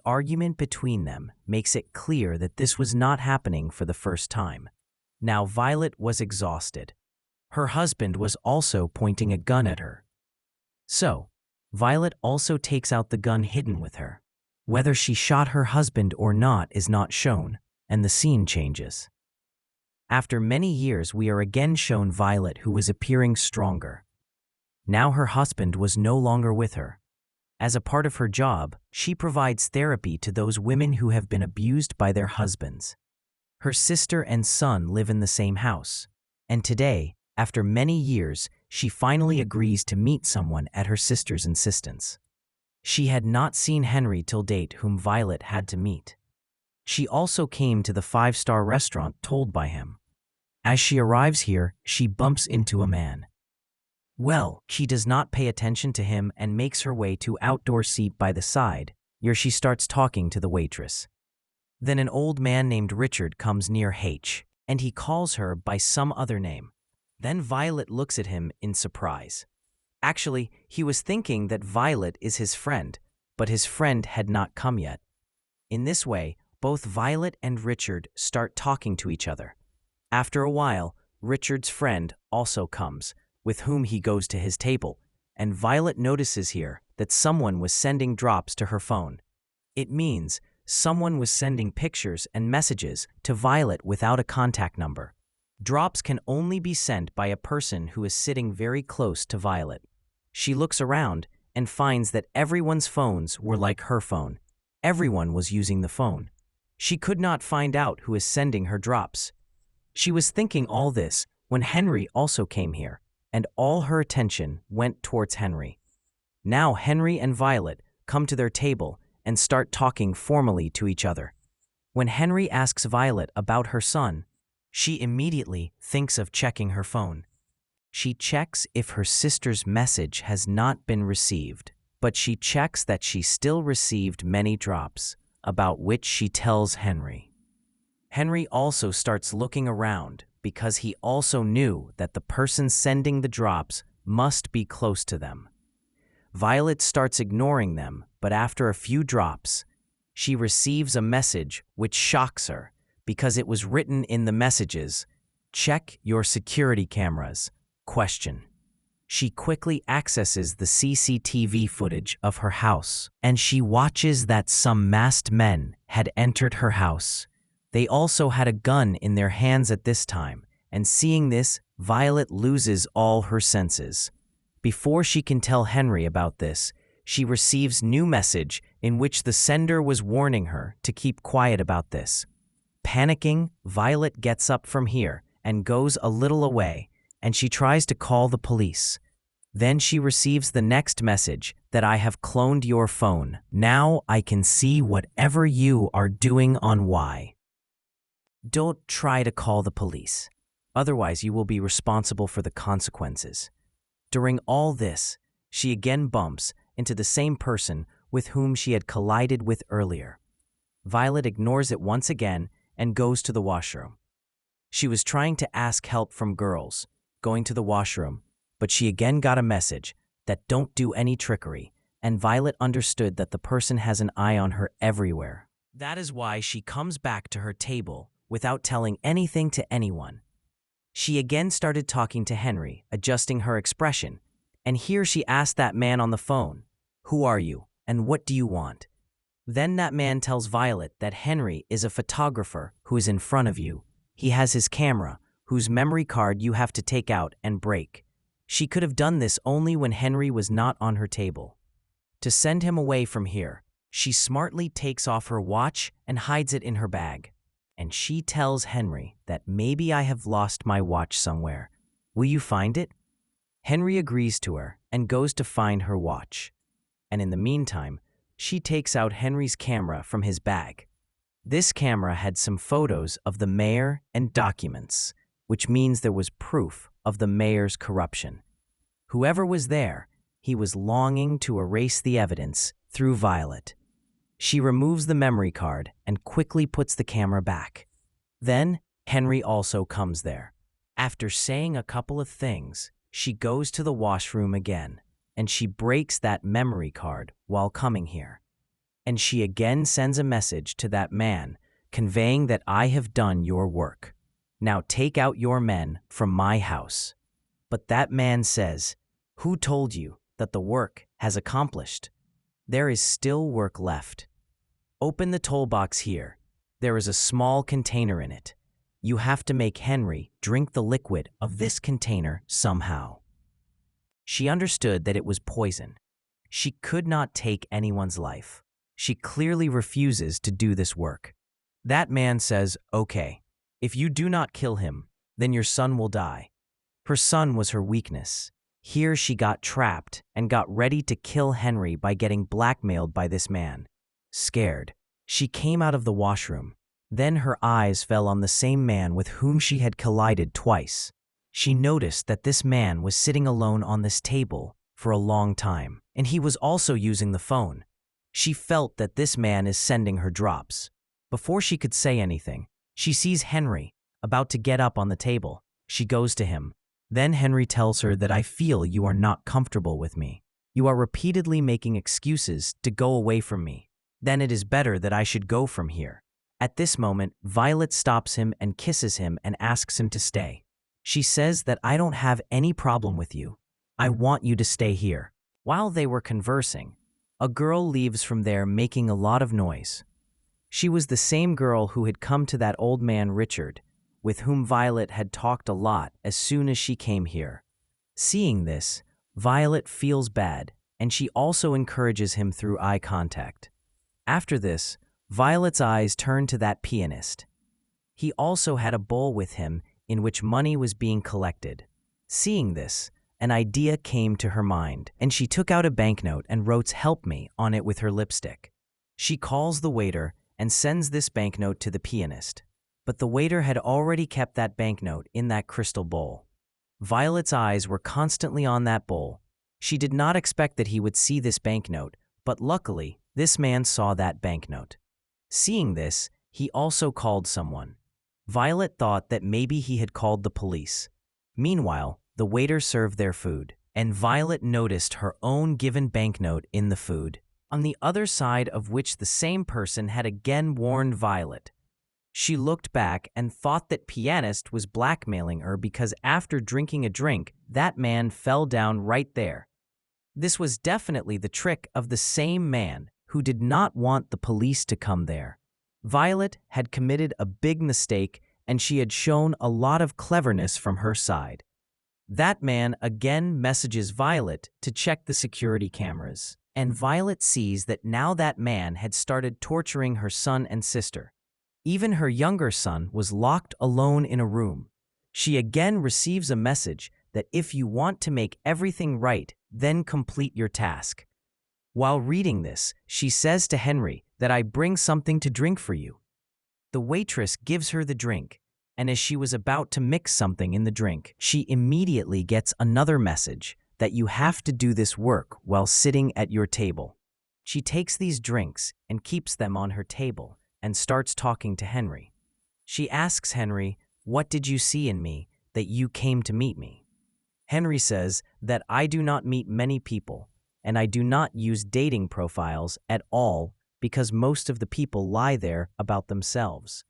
Argument between them makes it clear that this was not happening for the first time. Now Violet was exhausted. Her husband was also pointing a gun at her. So, Violet also takes out the gun hidden with her. Whether she shot her husband or not is not shown, and the scene changes. After many years, we are again shown Violet, who was appearing stronger. Now her husband was no longer with her. As a part of her job, she provides therapy to those women who have been abused by their husbands. Her sister and son live in the same house, and today, after many years, she finally agrees to meet someone at her sister's insistence. She had not seen Henry till date, whom Violet had to meet. She also came to the five-star restaurant told by him. As she arrives here, she bumps into a man. Well, she does not pay attention to him and makes her way to outdoor seat by the side, where she starts talking to the waitress. Then an old man named Richard comes near H, and he calls her by some other name. Then Violet looks at him in surprise. Actually, he was thinking that Violet is his friend, but his friend had not come yet. In this way, both Violet and Richard start talking to each other. After a while, Richard's friend also comes, with whom he goes to his table, and Violet notices here that someone was sending drops to her phone. It means someone was sending pictures and messages to Violet without a contact number. Drops can only be sent by a person who is sitting very close to Violet. She looks around and finds that everyone's phones were like her phone. Everyone was using the phone. She could not find out who is sending her drops. She was thinking all this when Henry also came here, and all her attention went towards Henry. Now Henry and Violet come to their table and start talking formally to each other. When Henry asks Violet about her son, she immediately thinks of checking her phone. She checks if her sister's message has not been received, but she checks that she still received many drops, about which she tells Henry. Henry also starts looking around because he also knew that the person sending the drops must be close to them. Violet starts ignoring them, but after a few drops, she receives a message which shocks her because it was written in the messages, "Check your security cameras?" She quickly accesses the CCTV footage of her house, and she watches that some masked men had entered her house. They also had a gun in their hands at this time, and seeing this, Violet loses all her senses. Before she can tell Henry about this, she receives new message in which the sender was warning her to keep quiet about this. Panicking, Violet gets up from here and goes a little away, and she tries to call the police. Then she receives the next message that I have cloned your phone. Now I can see whatever you are doing on Y. Don't try to call the police. Otherwise, you will be responsible for the consequences. During all this, she again bumps into the same person with whom she had collided with earlier. Violet ignores it once again and goes to the washroom. She was trying to ask help from girls, going to the washroom, but she again got a message that don't do any trickery, and Violet understood that the person has an eye on her everywhere. That is why she comes back to her table without telling anything to anyone. She again started talking to Henry, adjusting her expression, and here she asked that man on the phone, "Who are you, and what do you want?" Then that man tells Violet that Henry is a photographer who is in front of you. He has his camera, whose memory card you have to take out and break. She could have done this only when Henry was not on her table. To send him away from here, she smartly takes off her watch and hides it in her bag. And she tells Henry that maybe I have lost my watch somewhere. Will you find it? Henry agrees to her and goes to find her watch. And in the meantime, she takes out Henry's camera from his bag. This camera had some photos of the mayor and documents, which means there was proof of the mayor's corruption. Whoever was there, he was longing to erase the evidence through Violet. She removes the memory card and quickly puts the camera back. Then, Henry also comes there. After saying a couple of things, she goes to the washroom again, and she breaks that memory card while coming here. and she again sends a message to that man, conveying that I have done your work. Now take out your men from my house. But that man says, who told you that the work has accomplished? There is still work left. Open the toll box here. There is a small container in it. You have to make Henry drink the liquid of this container somehow. She understood that it was poison. She could not take anyone's life. She clearly refuses to do this work. That man says, okay, if you do not kill him, then your son will die. Her son was her weakness. Here she got trapped and got ready to kill Henry by getting blackmailed by this man. Scared, she came out of the washroom. Then her eyes fell on the same man with whom she had collided twice. She noticed that this man was sitting alone on this table for a long time, and he was also using the phone. She felt that this man is sending her drops. Before she could say anything, she sees Henry about to get up on the table. She goes to him. Then Henry tells her that I feel you are not comfortable with me. You are repeatedly making excuses to go away from me. Then it is better that I should go from here. At this moment, Violet stops him and kisses him and asks him to stay. She says that I don't have any problem with you. I want you to stay here. While they were conversing, a girl leaves from there making a lot of noise. She was the same girl who had come to that old man Richard, with whom Violet had talked a lot as soon as she came here. Seeing this, Violet feels bad, and she also encourages him through eye contact. After this, Violet's eyes turn to that pianist. He also had a bowl with him in which money was being collected. Seeing this, an idea came to her mind, and she took out a banknote and wrote "Help me" on it with her lipstick. She calls the waiter and sends this banknote to the pianist. But the waiter had already kept that banknote in that crystal bowl. Violet's eyes were constantly on that bowl. She did not expect that he would see this banknote, but luckily, this man saw that banknote. Seeing this, he also called someone. Violet thought that maybe he had called the police. Meanwhile, the waiter served their food, and Violet noticed her own given banknote in the food, on the other side of which the same person had again warned Violet. She looked back and thought that pianist was blackmailing her because after drinking a drink, that man fell down right there. This was definitely the trick of the same man who did not want the police to come there. Violet had committed a big mistake, and she had shown a lot of cleverness from her side. That man again messages Violet to check the security cameras, and Violet sees that now that man had started torturing her son and sister. Even her younger son was locked alone in a room. She again receives a message that if you want to make everything right, then complete your task. While reading this, she says to Henry that I bring something to drink for you. The waitress gives her the drink, and as she was about to mix something in the drink, she immediately gets another message that you have to do this work while sitting at your table. She takes these drinks and keeps them on her table and starts talking to Henry. She asks Henry, "What did you see in me that you came to meet me?" Henry says that I do not meet many people, and I do not use dating profiles at all because most of the people lie there about themselves.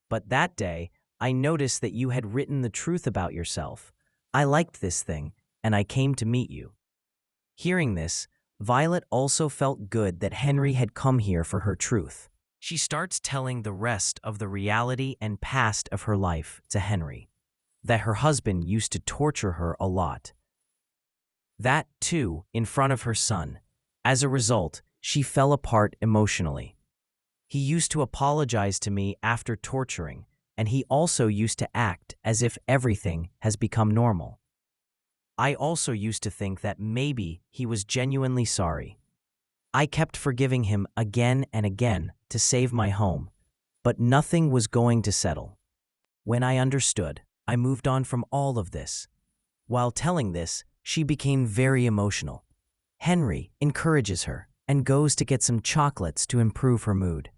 But that day, I noticed that you had written the truth about yourself. I liked this thing, and I came to meet you. Hearing this, Violet also felt good that Henry had come here for her truth. She starts telling the rest of the reality and past of her life to Henry, that her husband used to torture her a lot. That, too, in front of her son. As a result, she fell apart emotionally. He used to apologize to me after torturing, and he also used to act as if everything has become normal. I also used to think that maybe he was genuinely sorry. I kept forgiving him again and again to save my home, but nothing was going to settle. When I understood, I moved on from all of this. While telling this, she became very emotional. Henry encourages her and goes to get some chocolates to improve her mood.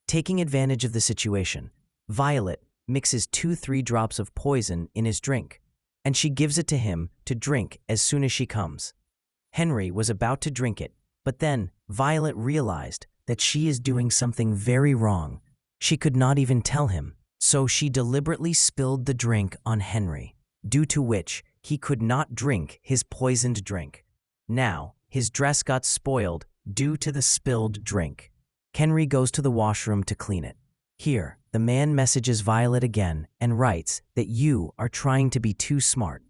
Taking advantage of the situation, Violet mixes 2-3 drops of poison in his drink, and she gives it to him to drink as soon as she comes. Henry was about to drink it, but then Violet realized that she is doing something very wrong. She could not even tell him, so she deliberately spilled the drink on Henry, due to which he could not drink his poisoned drink. Now, his dress got spoiled due to the spilled drink. Henry goes to the washroom to clean it. Here, the man messages Violet again and writes that you are trying to be too smart.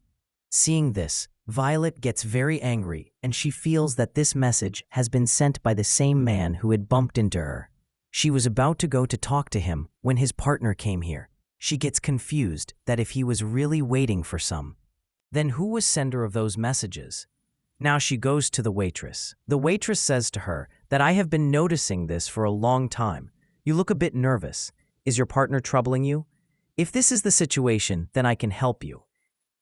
Seeing this, Violet gets very angry and she feels that this message has been sent by the same man who had bumped into her. She was about to go to talk to him when his partner came here. She gets confused that if he was really waiting for some. Then who was sender of those messages? Now she goes to the waitress. The waitress says to her that I have been noticing this for a long time. You look a bit nervous. Is your partner troubling you? If this is the situation, then I can help you.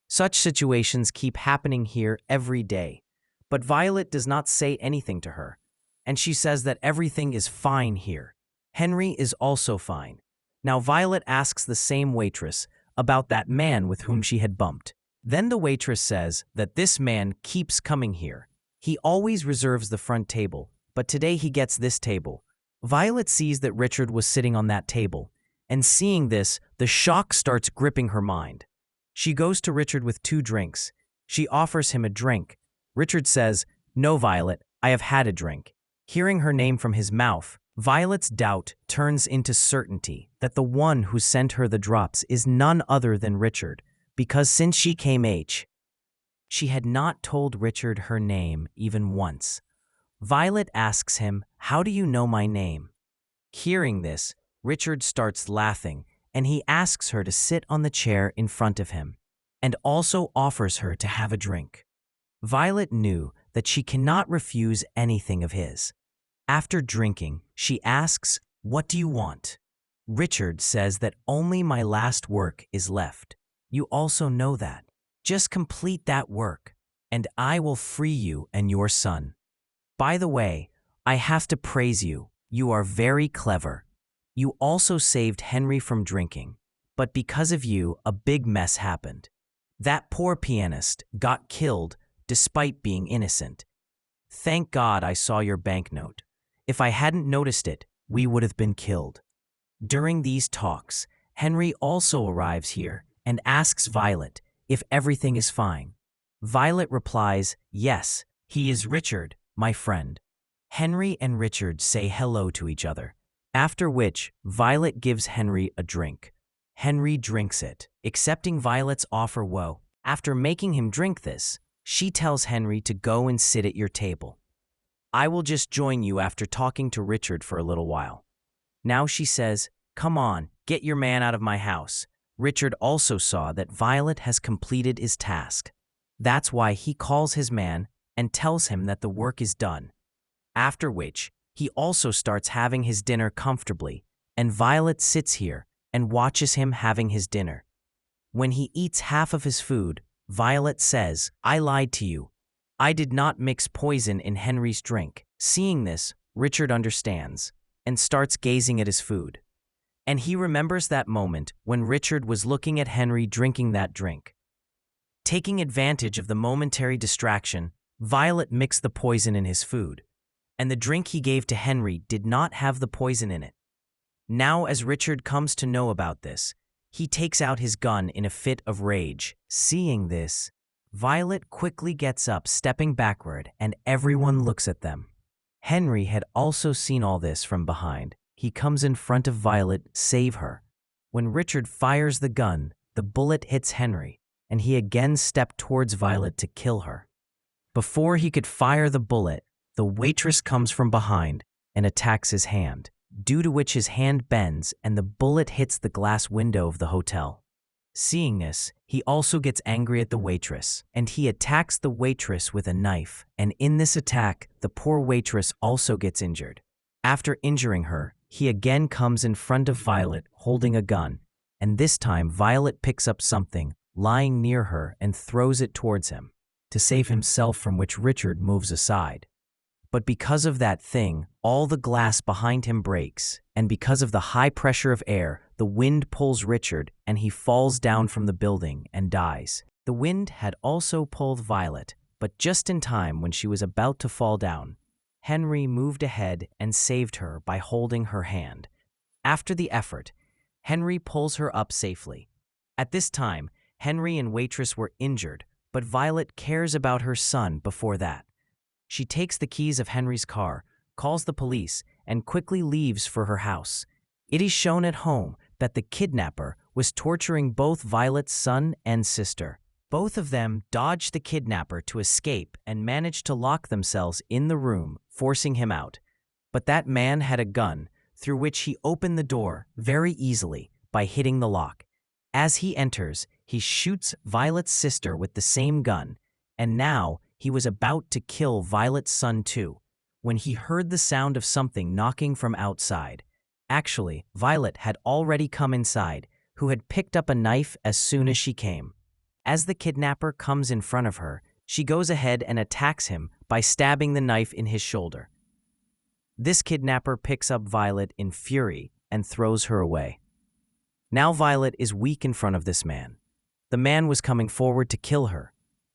Such situations keep happening here every day. But Violet does not say anything to her, and she says that everything is fine here. Henry is also fine. Now Violet asks the same waitress about that man with whom she had bumped. Then the waitress says that this man keeps coming here. He always reserves the front table, but today he gets this table. Violet sees that Richard was sitting on that table, and seeing this, the shock starts gripping her mind. She goes to Richard with 2 drinks. She offers him a drink. Richard says, "No, Violet, I have had a drink." Hearing her name from his mouth, Violet's doubt turns into certainty that the one who sent her the drops is none other than Richard, because since she came she had not told Richard her name even once. Violet asks him, "How do you know my name?" Hearing this, Richard starts laughing, and he asks her to sit on the chair in front of him, and also offers her to have a drink. Violet knew that she cannot refuse anything of his. After drinking, she asks, "What do you want?" Richard says that only my last work is left. You also know that. Just complete that work, and I will free you and your son. By the way, I have to praise you. You are very clever. You also saved Henry from drinking, but because of you, a big mess happened. That poor pianist got killed despite being innocent. Thank God I saw your banknote. If I hadn't noticed it, we would have been killed. During these talks, Henry also arrives here and asks Violet if everything is fine. Violet replies, "Yes, he is Richard, my friend." Henry and Richard say hello to each other, after which Violet gives Henry a drink. Henry drinks it, accepting Violet's offer. After making him drink this, she tells Henry to go and sit at your table. I will just join you after talking to Richard for a little while. Now she says, "Come on, get your man out of my house." Richard also saw that Violet has completed his task. That's why he calls his man and tells him that the work is done. After which, he also starts having his dinner comfortably, and Violet sits here and watches him having his dinner. When he eats half of his food, Violet says, "I lied to you. I did not mix poison in Henry's drink." Seeing this, Richard understands and starts gazing at his food. And he remembers that moment when Richard was looking at Henry drinking that drink. Taking advantage of the momentary distraction, Violet mixed the poison in his food, and the drink he gave to Henry did not have the poison in it. Now, as Richard comes to know about this, he takes out his gun in a fit of rage. Seeing this, Violet quickly gets up, stepping backward, and everyone looks at them. Henry had also seen all this from behind. He comes in front of Violet, save her. When Richard fires the gun, the bullet hits Henry, and he again stepped towards Violet to kill her. Before he could fire the bullet, the waitress comes from behind and attacks his hand, due to which his hand bends and the bullet hits the glass window of the hotel. Seeing this, he also gets angry at the waitress, and he attacks the waitress with a knife, and in this attack, the poor waitress also gets injured. After injuring her, he again comes in front of Violet holding a gun, and this time Violet picks up something lying near her and throws it towards him, to save himself, from which Richard moves aside. But because of that thing, all the glass behind him breaks, and because of the high pressure of air, the wind pulls Richard and he falls down from the building and dies. The wind had also pulled Violet, but just in time when she was about to fall down. Henry moved ahead and saved her by holding her hand. After the effort, Henry pulls her up safely. At this time, Henry and Waitress were injured, but Violet cares about her son before that. She takes the keys of Henry's car, calls the police, and quickly leaves for her house. It is shown at home that the kidnapper was torturing both Violet's son and sister. Both of them dodged the kidnapper to escape and managed to lock themselves in the room, forcing him out. But that man had a gun, through which he opened the door very easily by hitting the lock. As he enters, he shoots Violet's sister with the same gun, and now he was about to kill Violet's son too, when he heard the sound of something knocking from outside. Actually, Violet had already come inside, who had picked up a knife as soon as she came. As the kidnapper comes in front of her, she goes ahead and attacks him by stabbing the knife in his shoulder. This kidnapper picks up Violet in fury and throws her away. Now Violet is weak in front of this man. The man was coming forward to kill her.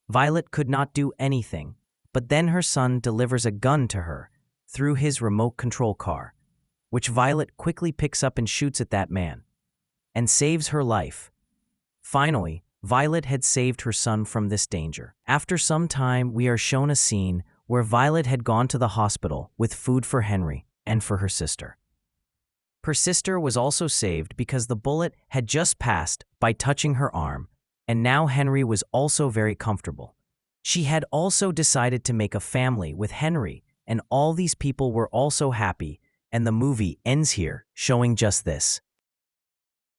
Violet could not do anything, but then her son delivers a gun to her through his remote control car, which Violet quickly picks up and shoots at that man, and saves her life. Finally, Violet had saved her son from this danger. After some time, we are shown a scene where Violet had gone to the hospital with food for Henry and for her sister. Her sister was also saved because the bullet had just passed by touching her arm, and now Henry was also very comfortable. She had also decided to make a family with Henry, and all these people were also happy, and the movie ends here, showing just this.